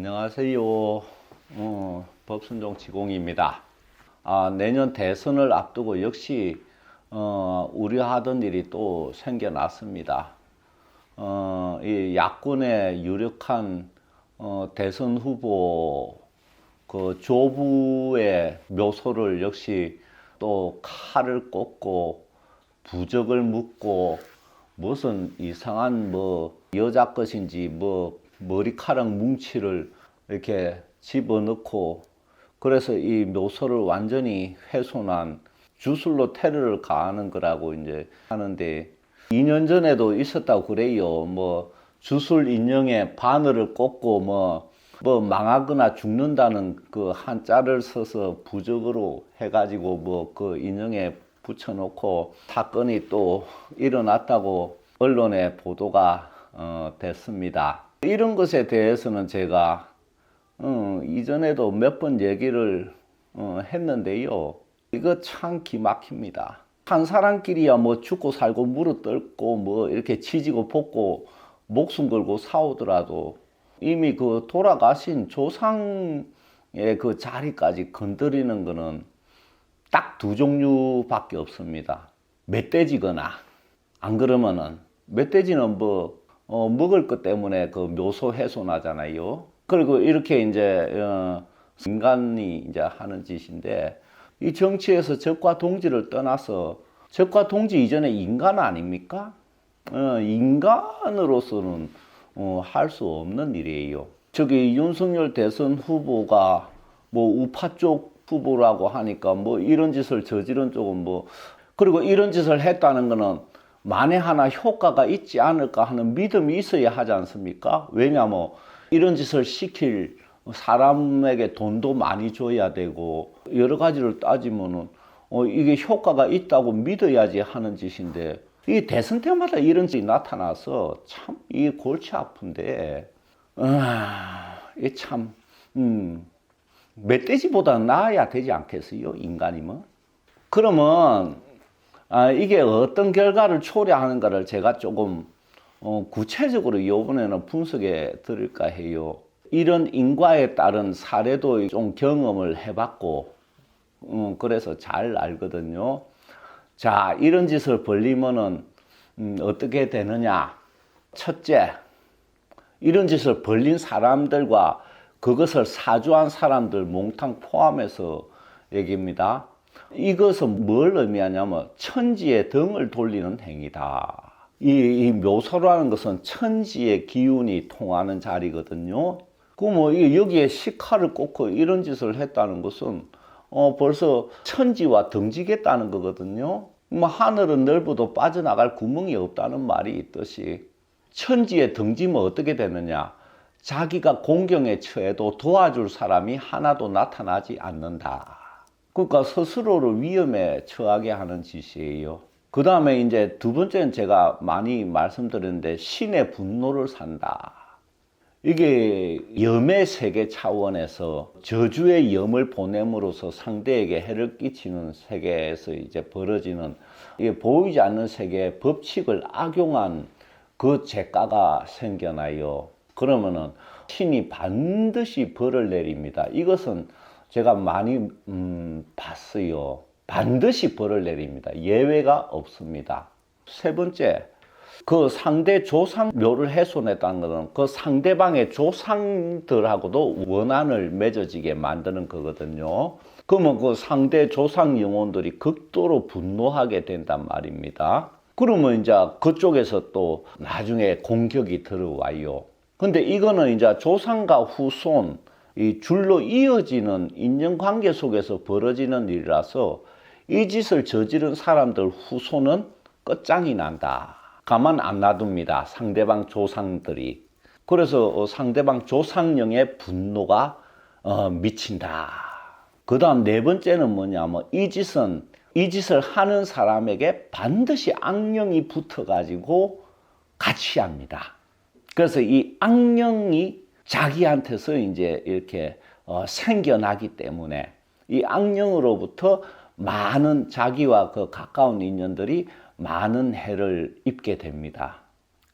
안녕하세요. 법순종 지공입니다. 내년 대선을 앞두고 역시 우려하던 일이 또 생겨났습니다. 이 야권의 유력한 대선 후보 그 조부의 묘소를 역시 또 칼을 꽂고 부적을 묻고 무슨 이상한 여자 것인지 머리카락 뭉치를 이렇게 집어넣고 그래서 이 묘소를 완전히 훼손한 주술로 테러를 가하는 거라고 이제 하는데 2년 전에도 있었다고 그래요. 주술 인형에 바늘을 꽂고 망하거나 죽는다는 그 한자를 써서 부적으로 해가지고 그 인형에 붙여놓고 사건이 또 일어났다고 언론에 보도가 됐습니다. 이런 것에 대해서는 제가 이전에도 몇 번 얘기를 했는데요. 이거 참 기막힙니다. 한 사람끼리야 죽고 살고 물어뜯고 이렇게 치지고 볶고 목숨 걸고 싸우더라도 이미 그 돌아가신 조상의 그 자리까지 건드리는 거는 딱 두 종류밖에 없습니다. 멧돼지거나 안 그러면은 멧돼지는 먹을 것 때문에 그 묘소 훼손하잖아요. 그리고 이렇게 이제 인간이 이제 하는 짓인데 이 정치에서 적과 동지를 떠나서 적과 동지 이전에 인간 아닙니까? 인간으로서는 할 수 없는 일이에요. 저기 윤석열 대선 후보가 우파 쪽 후보라고 하니까 이런 짓을 저지른 쪽은 그리고 이런 짓을 했다는 거는 만에 하나 효과가 있지 않을까 하는 믿음이 있어야 하지 않습니까? 왜냐하면 이런 짓을 시킬 사람에게 돈도 많이 줘야 되고 여러 가지를 따지면은 이게 효과가 있다고 믿어야지 하는 짓인데 이 대선 때마다 이런 짓이 나타나서 참 이 골치 아픈데 이 참 멧돼지보다 나아야 되지 않겠어요? 인간이면? 그러면 이게 어떤 결과를 초래하는가를 제가 조금 구체적으로 이번에는 분석해 드릴까 해요. 이런 인과에 따른 사례도 좀 경험을 해봤고 그래서 잘 알거든요. 자, 이런 짓을 벌리면은 어떻게 되느냐? 첫째, 이런 짓을 벌린 사람들과 그것을 사주한 사람들 몽탕 포함해서 얘기입니다. 이것은 뭘 의미하냐면 천지의 등을 돌리는 행위다. 이 묘소라는 것은 천지의 기운이 통하는 자리거든요. 여기에 식칼을 꽂고 이런 짓을 했다는 것은 벌써 천지와 등지겠다는 거거든요. 하늘은 넓어도 빠져나갈 구멍이 없다는 말이 있듯이 천지에 등지면 어떻게 되느냐? 자기가 공경에 처해도 도와줄 사람이 하나도 나타나지 않는다. 그러니까 스스로를 위험에 처하게 하는 짓이에요. 그 다음에 이제 두 번째는 제가 많이 말씀드렸는데 신의 분노를 산다. 이게 염의 세계 차원에서 저주의 염을 보냄으로써 상대에게 해를 끼치는 세계에서 이제 벌어지는 이게 보이지 않는 세계의 법칙을 악용한 그 죄가가 생겨나요. 그러면은 신이 반드시 벌을 내립니다. 이것은 제가 많이 봤어요. 반드시 벌을 내립니다. 예외가 없습니다. 세 번째, 그 상대 조상 묘를 훼손했다는 것은 그 상대방의 조상들하고도 원한을 맺어지게 만드는 거거든요. 그러면 그 상대 조상 영혼들이 극도로 분노하게 된단 말입니다. 그러면 이제 그쪽에서 또 나중에 공격이 들어와요. 근데 이거는 이제 조상과 후손, 이 줄로 이어지는 인연관계 속에서 벌어지는 일이라서 이 짓을 저지른 사람들 후손은 끝장이 난다. 가만 안 놔둡니다. 상대방 조상들이. 그래서 상대방 조상령의 분노가 미친다. 그 다음 네 번째는 뭐냐면 이 짓을 하는 사람에게 반드시 악령이 붙어가지고 같이 합니다. 그래서 이 악령이 자기한테서 이제 이렇게 생겨나기 때문에 이 악령으로부터 많은 자기와 그 가까운 인연들이 많은 해를 입게 됩니다.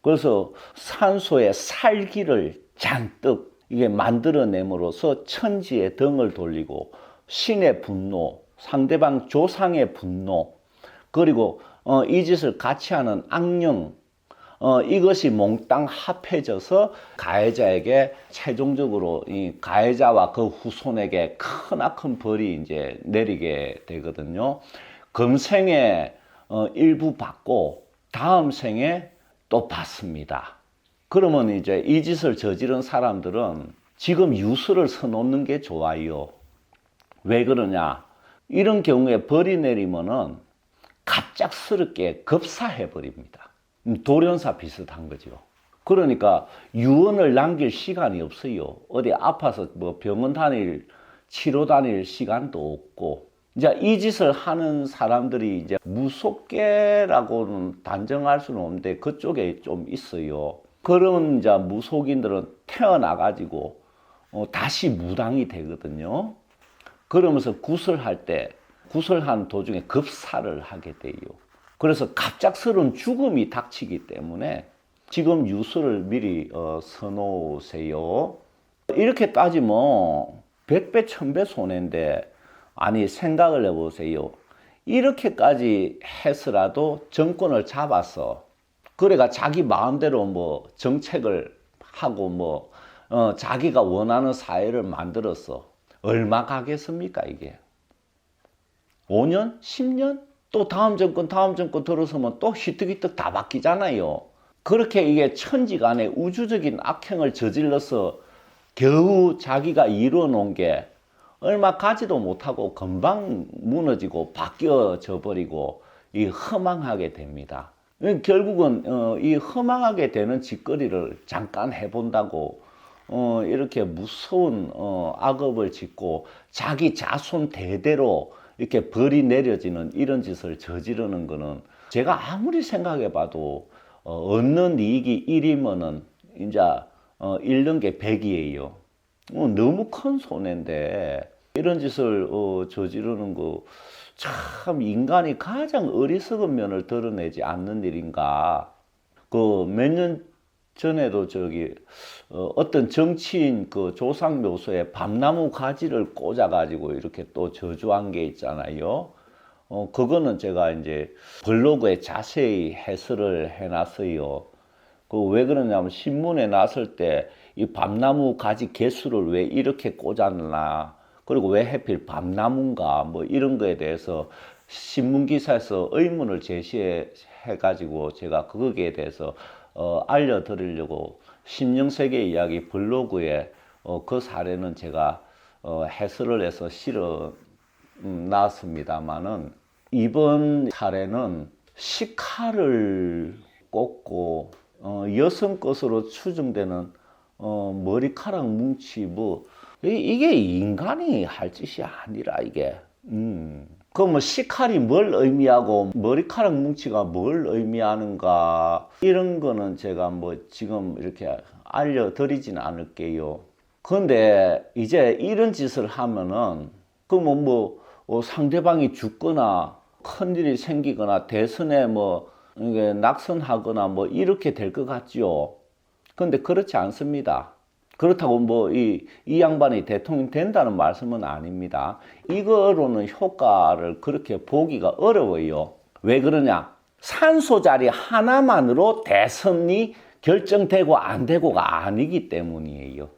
그래서 산소에 살기를 잔뜩 이게 만들어냄으로써 천지의 등을 돌리고 신의 분노, 상대방 조상의 분노, 그리고 이 짓을 같이 하는 악령, 이것이 몽땅 합해져서 가해자에게 최종적으로 이 가해자와 그 후손에게 크나큰 벌이 이제 내리게 되거든요. 금생에 일부 받고 다음 생에 또 받습니다. 그러면 이제 이 짓을 저지른 사람들은 지금 유서를 써놓는 게 좋아요. 왜 그러냐? 이런 경우에 벌이 내리면은 갑작스럽게 급사해 버립니다. 돌연사 비슷한 거죠. 그러니까 유언을 남길 시간이 없어요. 어디 아파서 뭐 병원 다닐, 치료 다닐 시간도 없고. 이제 이 짓을 하는 사람들이 이제 무속계라고는 단정할 수는 없는데 그쪽에 좀 있어요. 그런 이제 무속인들은 태어나가지고 다시 무당이 되거든요. 그러면서 구설할 때, 구설한 도중에 급사를 하게 돼요. 그래서 갑작스러운 죽음이 닥치기 때문에 지금 유서를 미리 써놓으세요. 이렇게 따지면 백배 천배 손해인데, 아니 생각을 해보세요. 이렇게까지 해서라도 정권을 잡았어. 그래가 자기 마음대로 뭐 정책을 하고 뭐 자기가 원하는 사회를 만들었어. 얼마 가겠습니까 이게? 5년? 10년? 또 다음 정권 들어서면 또 희뜩희뜩 다 바뀌잖아요. 그렇게 이게 천지간에 우주적인 악행을 저질러서 겨우 자기가 이루어 놓은 게 얼마 가지도 못하고 금방 무너지고 바뀌어져 버리고 이 허망하게 됩니다. 결국은 이 허망하게 되는 짓거리를 잠깐 해본다고 이렇게 무서운 악업을 짓고 자기 자손 대대로 이렇게 벌이 내려지는 이런 짓을 저지르는 거는 제가 아무리 생각해 봐도 얻는 이익이 1이면은 이제 잃는 게 100이에요. 너무 큰 손해인데 이런 짓을 저지르는 거 참 인간이 가장 어리석은 면을 드러내지 않는 일인가. 그 몇 년 전에도 저기 어떤 정치인 그 조상 묘소에 밤나무 가지를 꽂아가지고 이렇게 또 저주한 게 있잖아요. 그거는 제가 이제 블로그에 자세히 해설을 해놨어요. 그 왜 그러냐면 신문에 났을 때 이 밤나무 가지 개수를 왜 이렇게 꽂았나, 그리고 왜 하필 밤나무인가, 뭐 이런 거에 대해서 신문 기사에서 의문을 제시해 가지고 제가 거기에 대해서 알려드리려고 심령세계 이야기 블로그에 그 사례는 제가 해설을 해서 실어 놨습니다만은, 이번 사례는 식칼을 꽂고 여성 것으로 추정되는 머리카락 뭉치 뭐 이게 인간이 할 짓이 아니라 이게 그럼 뭐 식칼이 뭘 의미하고 머리카락 뭉치가 뭘 의미하는가, 이런 거는 제가 뭐 지금 이렇게 알려드리진 않을게요. 근데 이제 이런 짓을 하면은 그러면 뭐 상대방이 죽거나 큰일이 생기거나 대선에 뭐 이게 낙선하거나 뭐 이렇게 될 것 같죠. 근데 그렇지 않습니다. 그렇다고 뭐 이 양반이 대통령 된다는 말씀은 아닙니다. 이거로는 효과를 그렇게 보기가 어려워요. 왜 그러냐? 산소 자리 하나만으로 대선이 결정되고 안 되고가 아니기 때문이에요.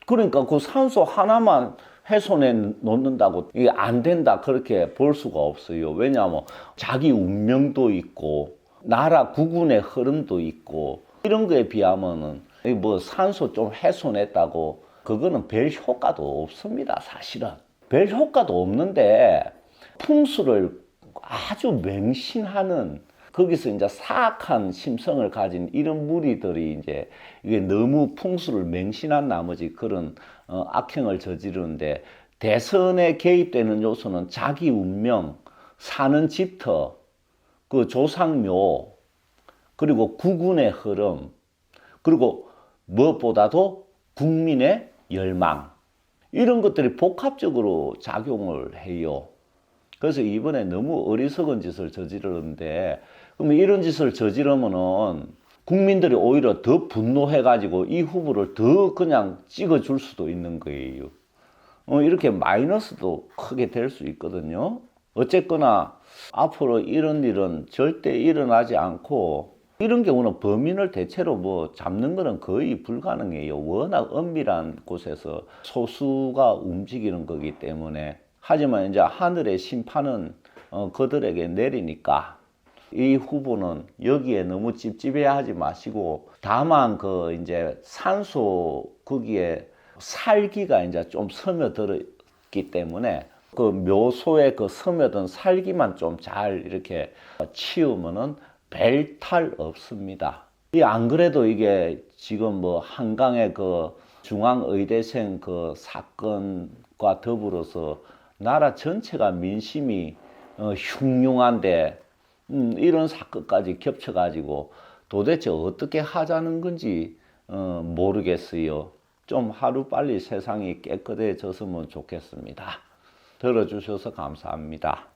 그러니까 그 산소 하나만 훼손해 놓는다고 이게 안 된다 그렇게 볼 수가 없어요. 왜냐하면 자기 운명도 있고 나라 국운의 흐름도 있고 이런 거에 비하면은 뭐 산소 좀 훼손했다고 그거는 별 효과도 없습니다. 사실은 별 효과도 없는데 풍수를 아주 맹신하는, 거기서 이제 사악한 심성을 가진 이런 무리들이 이제 이게 너무 풍수를 맹신한 나머지 그런 악행을 저지르는데, 대선에 개입되는 요소는 자기 운명, 사는 집터, 그 조상묘, 그리고 국운의 흐름, 그리고 무엇보다도 국민의 열망, 이런 것들이 복합적으로 작용을 해요. 그래서 이번에 너무 어리석은 짓을 저지르는데, 그러면 이런 짓을 저지르면은 국민들이 오히려 더 분노해가지고 이 후보를 더 그냥 찍어줄 수도 있는 거예요. 이렇게 마이너스도 크게 될 수 있거든요. 어쨌거나 앞으로 이런 일은 절대 일어나지 않고, 이런 경우는 범인을 대체로 뭐 잡는 거는 거의 불가능해요. 워낙 엄밀한 곳에서 소수가 움직이는 거기 때문에. 하지만 이제 하늘의 심판은 그들에게 내리니까 이 후보는 여기에 너무 찝찝해 하지 마시고, 다만 그 이제 산소 거기에 살기가 이제 좀 스며들었기 때문에 그 묘소에 그 스며든 살기만 좀 잘 이렇게 치우면은 별 탈 없습니다. 안 그래도 이게 지금 뭐 한강의 그 중앙의대생 그 사건과 더불어서 나라 전체가 민심이 흉흉한데, 이런 사건까지 겹쳐가지고 도대체 어떻게 하자는 건지 모르겠어요. 좀 하루빨리 세상이 깨끗해졌으면 좋겠습니다. 들어주셔서 감사합니다.